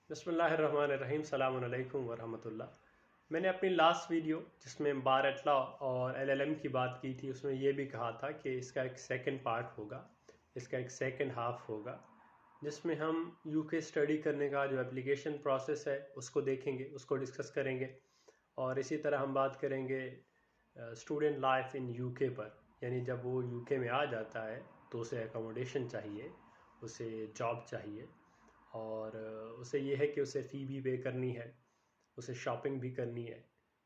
बिस्मिल्लाहिर्रहमानिर्रहीम सलाम अलैकुम वरहमतुल्लाह। मैंने अपनी लास्ट वीडियो जिसमें बार एट लॉ और एलएलएम की बात की थी उसमें यह भी कहा था कि इसका एक सेकंड पार्ट होगा, इसका एक सेकंड हाफ होगा जिसमें हम यूके स्टडी करने का जो एप्लीकेशन प्रोसेस है उसको देखेंगे, उसको डिस्कस करेंगे। और इसी तरह हम बात करेंगे स्टूडेंट लाइफ इन यूके पर, यानी जब वो यूके में आ जाता है तो उसे एकोमोडेशन चाहिए, उसे जॉब चाहिए और उसे ये है कि उसे फ़ी भी पे करनी है, उसे शॉपिंग भी करनी है।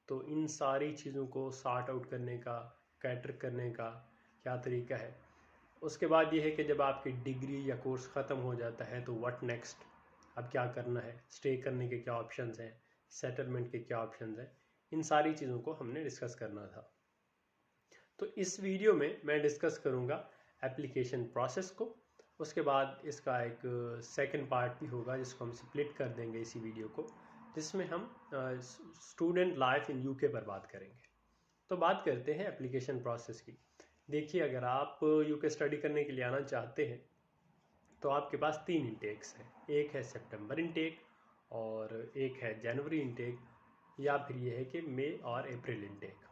तो इन सारी चीज़ों को सॉर्ट आउट करने का, कैटर करने का क्या तरीका है। उसके बाद ये है कि जब आपकी डिग्री या कोर्स ख़त्म हो जाता है तो व्हाट नेक्स्ट, अब क्या करना है, स्टे करने के क्या ऑप्शंस हैं, सेटलमेंट के क्या ऑप्शंस हैं। इन सारी चीज़ों को हमने डिस्कस करना था। तो इस वीडियो में मैं डिस्कस करूँगा एप्लीकेशन प्रोसेस को। उसके बाद इसका एक सेकंड पार्ट भी होगा जिसको हम स्प्लिट कर देंगे इसी वीडियो को, जिसमें हम स्टूडेंट लाइफ इन यूके पर बात करेंगे। तो बात करते हैं एप्लीकेशन प्रोसेस की। देखिए, अगर आप यूके स्टडी करने के लिए आना चाहते हैं तो आपके पास 3 इंटेक्स हैं। एक है सितंबर इंटेक और एक है जनवरी इंटेक, या फिर ये है कि मई और अप्रैल इंटेक।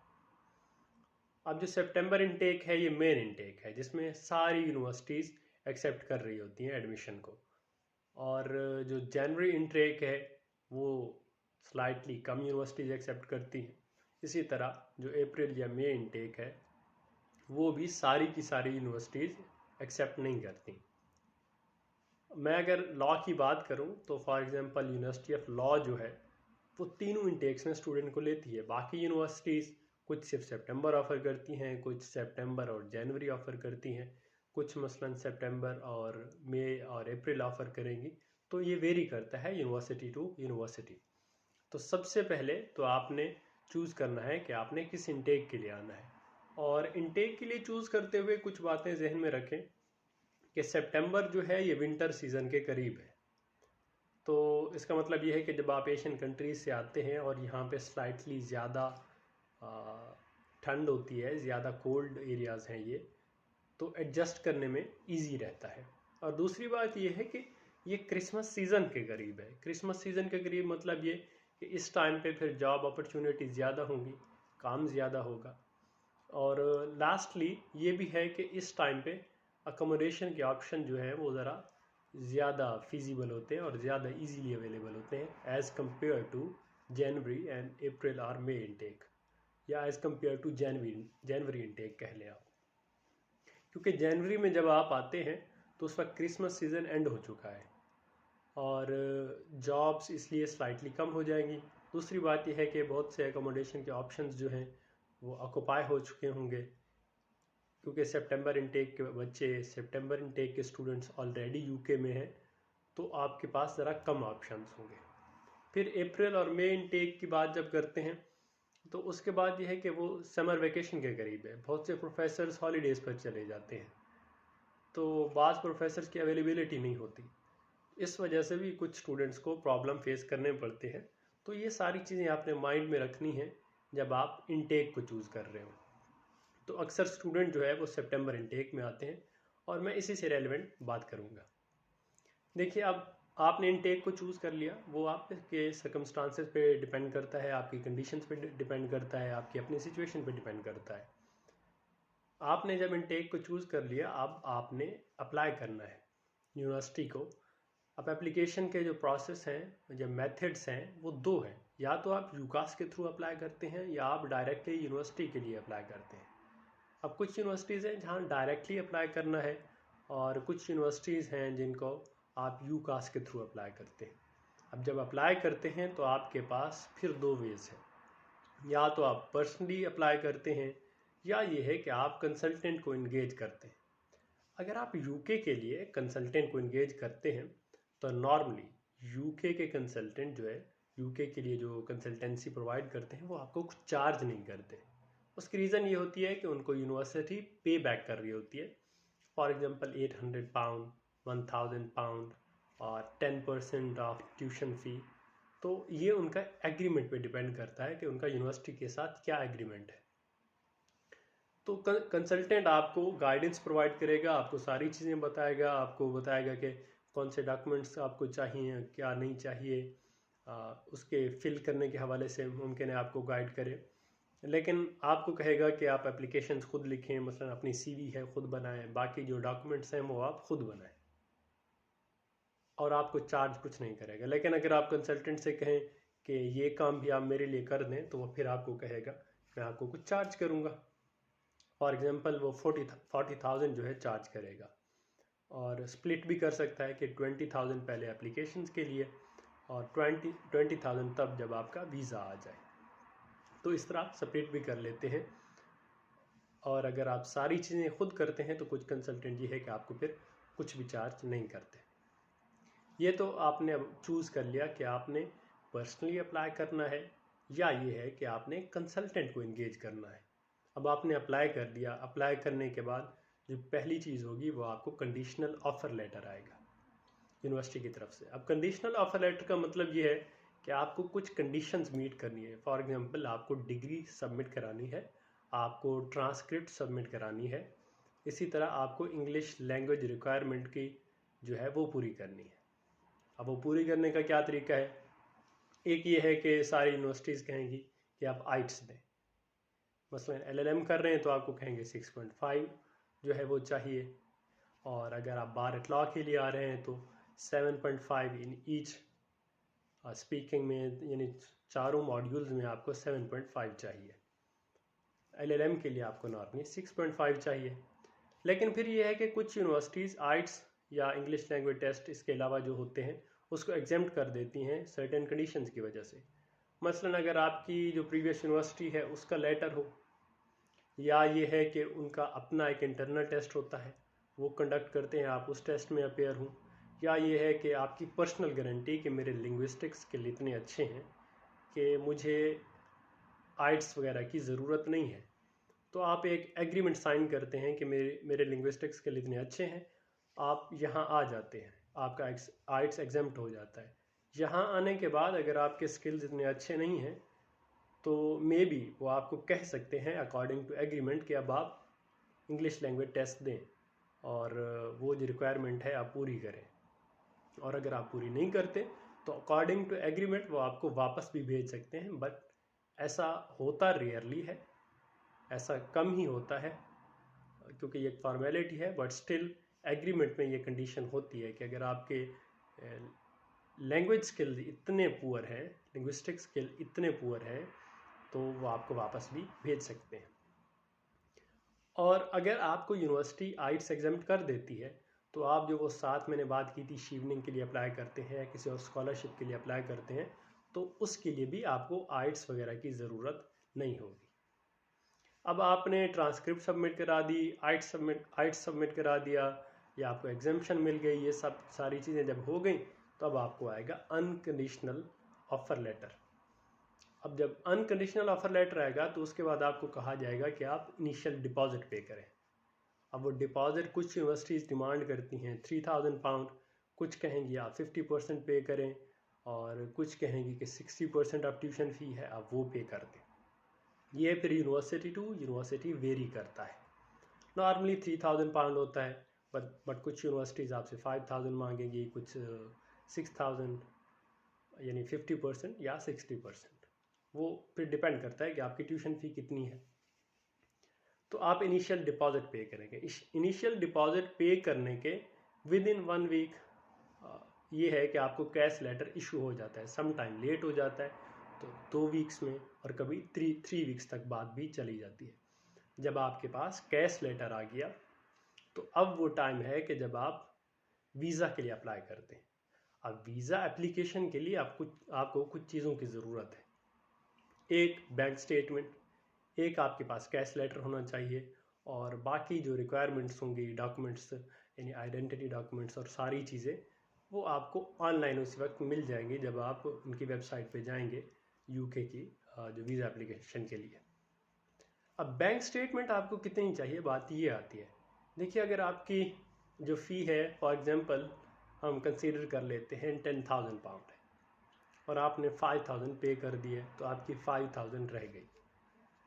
अब जो सितंबर इंटेक है ये मेन इंटेक है जिसमें सारी यूनिवर्सिटीज़ एक्सेप्ट कर रही होती हैं एडमिशन को। और जो जनवरी इंटेक है वो स्लाइटली कम यूनिवर्सिटीज़ एक्सेप्ट करती हैं। इसी तरह जो अप्रैल या मई इंटेक है वो भी सारी की सारी यूनिवर्सिटीज़ एक्सेप्ट नहीं करती। मैं अगर लॉ की बात करूं तो for example university of law जो है वो तीनों इंटेक्स में स्टूडेंट को लेती है। बाकी यूनिवर्सिटीज़ कुछ सिर्फ सितंबर ऑफ़र करती हैं, कुछ सितंबर और जनवरी ऑफ़र करती हैं, कुछ मसलन सितंबर और मई और अप्रैल ऑफ़र करेंगी। तो ये वेरी करता है यूनिवर्सिटी टू यूनिवर्सिटी। तो सबसे पहले तो आपने चूज़ करना है कि आपने किस इंटेक के लिए आना है। और इंटेक के लिए चूज़ करते हुए कुछ बातें जहन में रखें कि सितंबर जो है ये विंटर सीज़न के करीब है। तो इसका मतलब ये है कि जब आप एशियन कंट्रीज से आते हैं और यहाँ पे स्लाइटली ज़्यादा ठंड होती है, ज़्यादा कोल्ड एरियाज़ हैं ये, तो एडजस्ट करने में इजी रहता है। और दूसरी बात ये है कि ये क्रिसमस सीज़न के करीब है। क्रिसमस सीज़न के करीब मतलब ये कि इस टाइम पे फिर जॉब अपॉर्चुनिटी ज़्यादा होंगी, काम ज़्यादा होगा। और लास्टली ये भी है कि इस टाइम पे अकोमोडेशन के ऑप्शन जो है वो ज़रा ज़्यादा फिजिबल होते हैं और ज़्यादा इजीली अवेलेबल होते हैं as compare to January and April और मई इंटेक, या as compare to January intake कह लें आप। क्योंकि जनवरी में जब आप आते हैं तो उस वक्त क्रिसमस सीज़न एंड हो चुका है और जॉब्स इसलिए स्लाइटली कम हो जाएंगी। दूसरी बात यह है कि बहुत से एकोमोडेशन के ऑप्शंस जो हैं वो ऑक्यूपाई हो चुके होंगे, क्योंकि सितंबर इनटेक के बच्चे, सितंबर इनटेक के स्टूडेंट्स ऑलरेडी यूके में हैं, तो आपके पास ज़रा कम ऑप्शंस होंगे। फिर अप्रैल और मई इनटेक की बात जब करते हैं तो उसके बाद यह है कि वो समर वेकेशन के करीब है। बहुत से प्रोफेसर्स हॉलीडेज़ पर चले जाते हैं, तो बाज़ प्रोफेसर्स की अवेलेबिलिटी नहीं होती। इस वजह से भी कुछ स्टूडेंट्स को प्रॉब्लम फेस करने पड़ते हैं। तो ये सारी चीज़ें आपने माइंड में रखनी है जब आप इनटेक को चूज़ कर रहे हो। तो अक्सर स्टूडेंट जो है वो सितंबर इनटेक में आते हैं और मैं इसी से रेलेवेंट बात करूँगा। देखिए, अब आपने इनटेक को चूज़ कर लिया, वो आपके सर्कमस्टांसेस पे डिपेंड करता है, आपकी कंडीशंस पे डिपेंड करता है, आपकी अपनी सिचुएशन पे डिपेंड करता है। आपने जब इनटेक को चूज़ कर लिया, अब आपने अप्लाई करना है यूनिवर्सिटी को। अब एप्लीकेशन के जो प्रोसेस हैं, जो मेथड्स हैं, वो दो हैं। या तो आप यूकास के थ्रू अप्लाई करते हैं या आप डायरेक्टली यूनिवर्सिटी के लिए अप्लाई करते हैं। अब कुछ यूनिवर्सिटीज़ हैं जहाँ डायरेक्टली अप्लाई करना है और कुछ यूनिवर्सिटीज़ हैं जिनको आप यूकास के थ्रू अप्लाई करते हैं। अब जब अप्लाई करते हैं तो आपके पास फिर दो वेज़ हैं। या तो आप पर्सनली अप्लाई करते हैं या ये है कि आप कंसल्टेंट को इंगेज करते हैं। अगर आप यूके के लिए कंसल्टेंट को इंगेज करते हैं तो नॉर्मली यूके के कंसल्टेंट जो है, यूके के लिए जो कंसल्टेंसी प्रोवाइड करते हैं वो आपको कुछ चार्ज नहीं करते। उसकी रीज़न ये होती है कि उनको यूनिवर्सिटी पे बैक कर रही होती है। फॉर एग्जांपल 800 पाउंड, 1000 पाउंड और 10% ऑफ ट्यूशन फ़ी। तो ये उनका एग्रीमेंट पे डिपेंड करता है कि उनका यूनिवर्सिटी के साथ क्या एग्रीमेंट है। तो कंसल्टेंट आपको गाइडेंस प्रोवाइड करेगा, आपको सारी चीज़ें बताएगा, आपको बताएगा कि कौन से डॉक्यूमेंट्स आपको चाहिए, क्या नहीं चाहिए, उसके फिल करने के हवाले से मुमकिन है आपको गाइड करे। लेकिन आपको कहेगा कि आप एप्लीकेशंस खुद लिखें, मसलन अपनी सीवी है खुद बनाएं, बाकी जो डॉक्यूमेंट्स हैं वो आप खुद बनाएं, और आपको चार्ज कुछ नहीं करेगा। लेकिन अगर आप कंसल्टेंट से कहें कि ये काम भी आप मेरे लिए कर दें, तो वो फिर आपको कहेगा मैं आपको कुछ चार्ज करूँगा। फॉर एग्जांपल वो 40,000 जो है चार्ज करेगा, और स्प्लिट भी कर सकता है कि 20,000 पहले एप्लीकेशंस के लिए और 20,000 तब जब आपका वीज़ा आ जाए। तो इस तरह आप स्प्लिट भी कर लेते हैं। और अगर आप सारी चीज़ें खुद करते हैं तो कुछ कंसल्टेंट ये है कि आपको फिर कुछ भी चार्ज नहीं करते। ये तो आपने अब चूज़ कर लिया कि आपने पर्सनली अप्लाई करना है या ये है कि आपने कंसल्टेंट को इंगेज करना है। अब आपने अप्लाई कर दिया, अप्लाई करने के बाद जो पहली चीज़ होगी वो आपको कंडीशनल ऑफ़र लेटर आएगा यूनिवर्सिटी की तरफ से। अब कंडीशनल ऑफ़र लेटर का मतलब ये है कि आपको कुछ कंडीशंस मीट करनी है। फॉर एग्जांपल आपको डिग्री सबमिट करानी है, आपको ट्रांसक्रिप्ट सबमिट करानी है, इसी तरह आपको इंग्लिश लैंग्वेज रिक्वायरमेंट की जो है वो पूरी करनी है। अब वो पूरी करने का क्या तरीका है? एक ये है कि सारी यूनिवर्सिटीज़ कहेंगी कि आप आइट्स दें। मसलन LLM कर रहे हैं तो आपको कहेंगे 6.5 जो है वो चाहिए, और अगर आप बार एट लॉ के लिए आ रहे हैं तो 7.5 इन ईच स्पीकिंग में, यानी चारों मॉड्यूल्स में आपको 7.5 चाहिए। LLM के लिए आपको नॉर्मली 6.5 चाहिए। लेकिन फिर ये है कि कुछ यूनिवर्सिटीज़ आइट्स या इंग्लिश लैंग्वेज टेस्ट इसके अलावा जो होते हैं उसको एग्जेम्प्ट कर देती हैं सर्टेन कंडीशंस की वजह से। मसलन अगर आपकी जो प्रीवियस यूनिवर्सिटी है उसका लेटर हो, या ये है कि उनका अपना एक इंटरनल टेस्ट होता है वो कंडक्ट करते हैं, आप उस टेस्ट में अपेयर हों, या ये है कि आपकी पर्सनल गारंटी कि मेरे लिंग्विस्टिक्स स्किल इतने अच्छे हैं कि मुझे आइट्स वगैरह की ज़रूरत नहीं है, तो आप एक एग्रीमेंट साइन करते हैं कि मेरे लिंग्विस्टिक्स स्किल इतने अच्छे हैं, आप यहाँ आ जाते हैं, आपका आइट्स एग्जेम्प्ट हो जाता है। यहाँ आने के बाद अगर आपके स्किल्स इतने अच्छे नहीं हैं तो मे बी वो आपको कह सकते हैं अकॉर्डिंग टू एग्रीमेंट कि अब आप इंग्लिश लैंग्वेज टेस्ट दें और वो जो रिक्वायरमेंट है आप पूरी करें। और अगर आप पूरी नहीं करते तो अकॉर्डिंग टू एग्रीमेंट वो आपको वापस भी भेज सकते हैं, बट ऐसा होता रेयरली है, ऐसा कम ही होता है क्योंकि ये एक फॉर्मेलिटी है। बट स्टिल एग्रीमेंट में ये कंडीशन होती है कि अगर आपके लैंग्वेज स्किल इतने पुअर हैं, लिंग्विस्टिक स्किल इतने पुअर हैं, तो वो आपको वापस भी भेज सकते हैं। और अगर आपको यूनिवर्सिटी आइट्स एग्जाम कर देती है तो आप जो वो 7 मैंने बात की थी शीवनिंग के लिए अप्लाई करते हैं या किसी और स्कॉलरशिप के लिए अप्लाई करते हैं, तो उसके लिए भी आपको आइट्स वगैरह की ज़रूरत नहीं होगी। अब आपने ट्रांसक्रिप्ट सबमिट करा दी, आइट्स सबमिट करा दिया, या आपको एग्जाम्शन मिल गई, ये सब सारी चीज़ें जब हो गई तो अब आपको आएगा अनकंडीशनल ऑफ़र लेटर। अब जब अनकंडीशनल ऑफ़र लेटर आएगा तो उसके बाद आपको कहा जाएगा कि आप इनिशियल डिपॉजिट पे करें। अब वो डिपॉजिट कुछ यूनिवर्सिटीज़ डिमांड करती हैं 3,000 पाउंड, कुछ कहेंगी आप 50% पे करें, और कुछ कहेंगी कि 60% ऑफ ट्यूशन फ़ी है आप वो पे कर दें। ये फिर यूनिवर्सिटी टू यूनिवर्सिटी वेरी करता है। नॉर्मली 3,000 पाउंड होता है, बट कुछ यूनिवर्सिटीज़ आपसे 5,000 मांगेंगी, कुछ 6,000, यानी 50% या 60%। वो फिर डिपेंड करता है कि आपकी ट्यूशन फ़ी कितनी है। तो आप इनिशियल डिपॉजिट पे करेंगे। इनिशियल डिपॉजिट पे करने के विद इन 1 वीक ये है कि आपको कैश लेटर इशू हो जाता है। सम टाइम लेट हो जाता है तो 2 वीक्स में, और कभी 3 वीक्स तक बाद भी चली जाती है। जब आपके पास कैश लेटर आ गया तो अब वो टाइम है कि जब आप वीज़ा के लिए अप्लाई करते हैं। अब वीज़ा एप्लीकेशन के लिए आपको कुछ चीज़ों की ज़रूरत है। एक बैंक स्टेटमेंट, एक आपके पास कैश लेटर होना चाहिए, और बाकी जो रिक्वायरमेंट्स होंगी डॉक्यूमेंट्स, यानी आइडेंटिटी डॉक्यूमेंट्स और सारी चीज़ें, वो आपको ऑनलाइन उसी वक्त मिल जाएंगी जब आप उनकी वेबसाइट पे जाएंगे यूके की जो वीज़ा एप्लीकेशन के लिए। अब बैंक स्टेटमेंट आपको कितनी चाहिए, बात ये आती है। देखिए, अगर आपकी जो फ़ी है फॉर एग्जांपल हम कंसीडर कर लेते हैं 10,000 पाउंड है, और आपने 5,000 पे कर दिए तो आपकी 5,000 रह गई।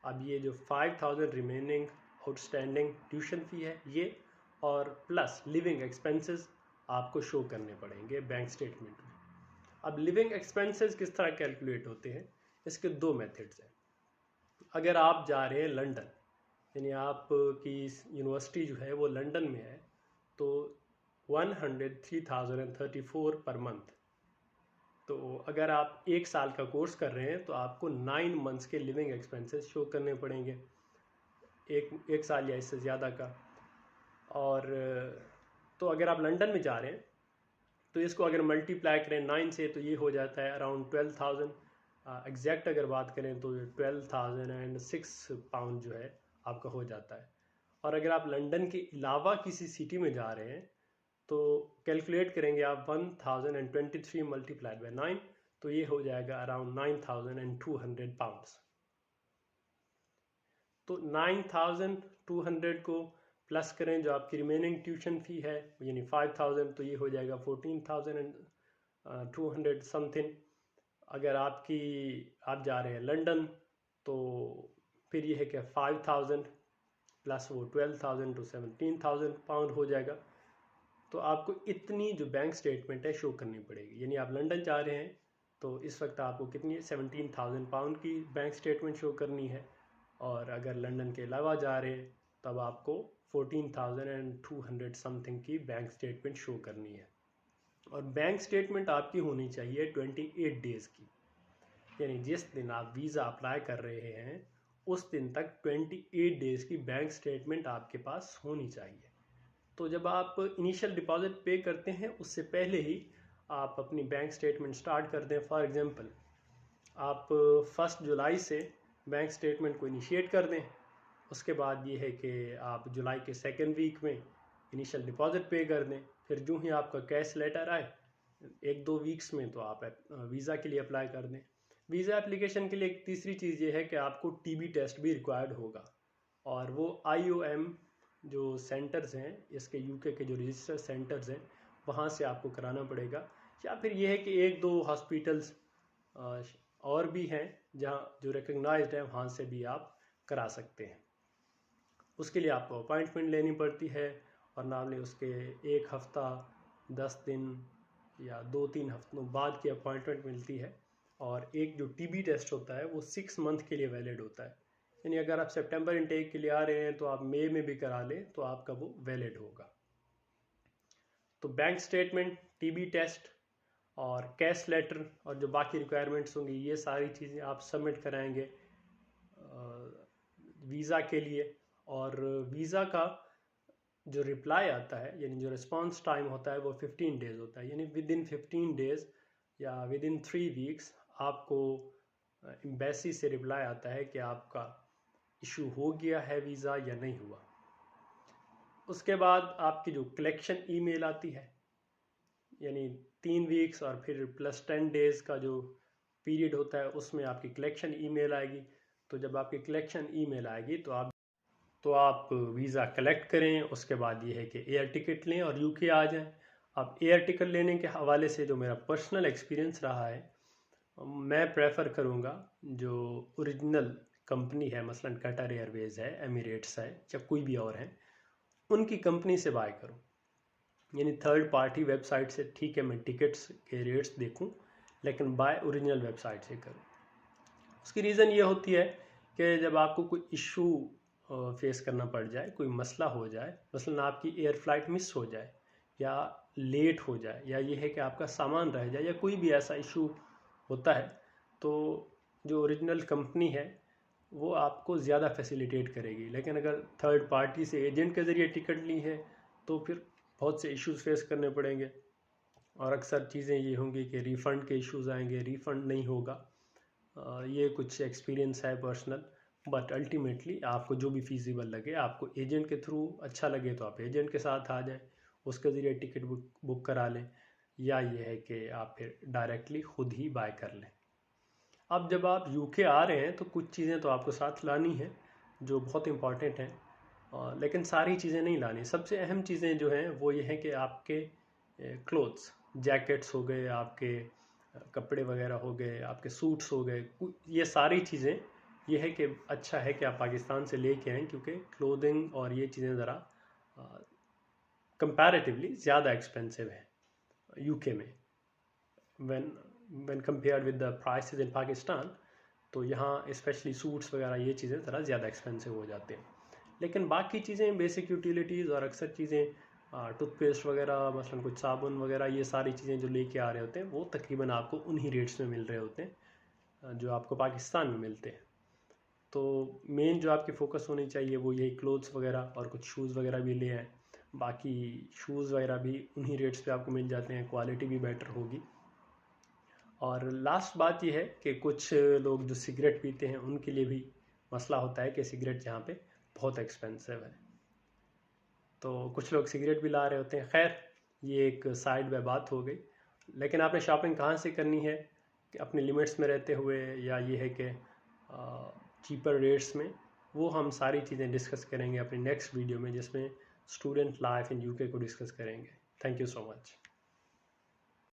अब ये जो 5,000 रिमेनिंग आउटस्टैंडिंग ट्यूशन फ़ी है ये, और प्लस लिविंग एक्सपेंसेस आपको शो करने पड़ेंगे बैंक स्टेटमेंट में। अब लिविंग एक्सपेंसेस किस तरह कैलकुलेट होते हैं, इसके दो मेथड्स हैं। अगर आप जा रहे हैं लंदन, यानी आपकी यूनिवर्सिटी जो है वो लंदन में है, तो 103,034 पर मंथ। तो अगर आप एक साल का कोर्स कर रहे हैं तो आपको 9 मंथ्स के लिविंग एक्सपेंसेस शो करने पड़ेंगे, एक साल या इससे ज़्यादा का। और तो अगर आप लंदन में जा रहे हैं तो इसको अगर मल्टीप्लाई करें 9 से तो ये हो जाता है अराउंड 12,000। एग्जैक्ट अगर बात करें तो 12,006 पाउंड जो है आपका हो जाता है। और अगर आप लंदन के अलावा किसी सिटी में जा रहे हैं तो कैलकुलेट करेंगे आप 1023 मल्टीप्लाइड बाई 9, तो ये हो जाएगा अराउंड 9,200 पाउंड्स। तो 9,200 को प्लस करें जो आपकी रिमेनिंग ट्यूशन फ़ी है यानी 5,000, तो ये हो जाएगा 14,200 समथिंग। अगर आप जा रहे हैं लंदन तो फिर ये है कि 5,000 प्लस वो 12,000 to 17,000 पाउंड हो जाएगा। तो आपको इतनी जो बैंक स्टेटमेंट है शो करनी पड़ेगी। यानी आप लंदन जा रहे हैं तो इस वक्त आपको कितनी 17,000 पाउंड की बैंक स्टेटमेंट शो करनी है, और अगर लंदन के अलावा जा रहे हैं तब आपको 14,200 समथिंग की बैंक स्टेटमेंट शो करनी है। और बैंक स्टेटमेंट आपकी होनी चाहिए 28 डेज़ की, यानी जिस दिन आप वीज़ा अप्लाई कर रहे हैं उस दिन तक 28 डेज़ की बैंक स्टेटमेंट आपके पास होनी चाहिए। तो जब आप इनिशियल डिपॉजिट पे करते हैं उससे पहले ही आप अपनी बैंक स्टेटमेंट स्टार्ट कर दें। फॉर एग्जांपल आप 1 जुलाई से बैंक स्टेटमेंट को इनिशिएट कर दें, उसके बाद ये है कि आप जुलाई के 2nd वीक में इनिशियल डिपॉजिट पे कर दें। फिर जो ही आपका कैश लेटर आए 1-2 वीक्स में तो आप वीज़ा के लिए अप्लाई कर दें। वीज़ा एप्लीकेशन के लिए एक तीसरी चीज़ ये है कि आपको टीबी टेस्ट भी रिक्वायर्ड होगा, और वो IOM जो सेंटर्स हैं इसके यूके के जो रजिस्टर्ड सेंटर्स हैं वहाँ से आपको कराना पड़ेगा, या फिर ये है कि 1-2 हॉस्पिटल्स और भी हैं जहाँ जो रिकग्नाइज्ड है वहाँ से भी आप करा सकते हैं। उसके लिए आपको अपॉइंटमेंट लेनी पड़ती है, और नॉर्मली उसके 1 हफ्ता 10 दिन या 2-3 हफ्तों बाद की अपॉइंटमेंट मिलती है। और एक जो टीबी टेस्ट होता है वो 6 मंथ के लिए वैलिड होता है, यानी अगर आप सितंबर इनटेक के लिए आ रहे हैं तो आप मई में भी करा लें तो आपका वो वैलिड होगा। तो बैंक स्टेटमेंट, टीबी टेस्ट और कैश लेटर और जो बाकी रिक्वायरमेंट्स होंगी ये सारी चीज़ें आप सबमिट कराएंगे वीज़ा के लिए। और वीज़ा का जो रिप्लाई आता है यानी जो रिस्पांस टाइम होता है वो 15 डेज़ होता है, यानी विद इन 15 डेज़ या विद इन 3 वीक्स आपको एम्बेसी से रिप्लाई आता है कि आपका इशू हो गया है वीज़ा या नहीं हुआ। उसके बाद आपकी जो कलेक्शन ईमेल आती है, यानी 3 वीक्स और फिर प्लस 10 डेज़ का जो पीरियड होता है उसमें आपकी कलेक्शन ईमेल आएगी। तो जब आपकी कलेक्शन ईमेल आएगी तो आप वीज़ा कलेक्ट करें। उसके बाद ये है कि एयर टिकट लें और यूके आ जाएं। अब एयर टिकट लेने के हवाले से जो मेरा पर्सनल एक्सपीरियंस रहा है, मैं प्रेफर करूँगा जो ओरिजिनल कंपनी है, मसलन कतर एयरवेज़ है, एमिरेट्स है या कोई भी और है, उनकी कंपनी से बाय करूँ। यानी थर्ड पार्टी वेबसाइट से ठीक है मैं टिकट्स के रेट्स देखूँ, लेकिन बाय ओरिजिनल वेबसाइट से करूँ। उसकी रीज़न ये होती है कि जब आपको कोई इशू फेस करना पड़ जाए, कोई मसला हो जाए, मसलन आपकी एयर फ्लाइट मिस हो जाए या लेट हो जाए, या ये है कि आपका सामान रह जाए या कोई भी ऐसा इशू होता है, तो जो ओरिजिनल कंपनी है वो आपको ज़्यादा फैसिलिटेट करेगी। लेकिन अगर थर्ड पार्टी से एजेंट के ज़रिए टिकट ली है तो फिर बहुत से इश्यूज़ फेस करने पड़ेंगे, और अक्सर चीज़ें ये होंगी कि रिफ़ंड के इश्यूज़ आएंगे, रिफ़ंड नहीं होगा। ये कुछ एक्सपीरियंस है पर्सनल, बट अल्टीमेटली आपको जो भी फीजिबल लगे, आपको एजेंट के थ्रू अच्छा लगे तो आप एजेंट के साथ आ जाएं, उसके ज़रिए टिकट बुक करा लें, या ये है कि आप फिर डायरेक्टली ख़ुद ही बाय कर लें। अब जब आप यूके आ रहे हैं तो कुछ चीज़ें तो आपको साथ लानी है जो बहुत इम्पॉर्टेंट हैं, लेकिन सारी चीज़ें नहीं लानी। सबसे अहम चीज़ें जो हैं वो ये हैं कि आपके क्लोथ्स, जैकेट्स हो गए, आपके कपड़े वगैरह हो गए, आपके सूट्स हो गए, ये सारी चीज़ें ये है कि अच्छा है कि आप पाकिस्तान से लेके आएँ, क्योंकि क्लोथिंग और ये चीज़ें ज़रा कंपैरेटिवली ज़्यादा एक्सपेंसिव है यूके में when compared with the prices in Pakistan. तो यहाँ स्पेशली सूट्स वगैरह ये चीज़ें ज़रा ज़्यादा एक्सपेंसिव हो जाते हैं। लेकिन बाकी चीज़ें बेसिक यूटिलिटीज़ और अक्सर चीज़ें टूथपेस्ट वगैरह मसलन कुछ साबुन वगैरह ये सारी चीज़ें जो लेके आ रहे होते हैं वो तकरीबन आपको उन्हीं रेट्स में मिल रहे होते हैं जो आपको पाकिस्तान में मिलते हैं। तो मेन जो आपकी फ़ोकस होनी चाहिए वो यही क्लोथ्स वगैरह और कुछ शूज़ वगैरह भी ले आए। बाकी शूज़ वगैरह भी उन्हीं रेट्स पे आपको मिल जाते हैं, क्वालिटी भी बेटर होगी। और लास्ट बात यह है कि कुछ लोग जो सिगरेट पीते हैं उनके लिए भी मसला होता है कि सिगरेट यहाँ पे बहुत एक्सपेंसिव है, तो कुछ लोग सिगरेट भी ला रहे होते हैं। खैर ये एक साइड में बात हो गई। लेकिन आपने शॉपिंग कहाँ से करनी है कि अपने लिमिट्स में रहते हुए, या ये है कि चीपर रेट्स में, वो हम सारी चीज़ें डिस्कस करेंगे अपनी नेक्स्ट वीडियो में जिसमें स्टूडेंट लाइफ इन यूके को डिस्कस करेंगे। Thank you so much.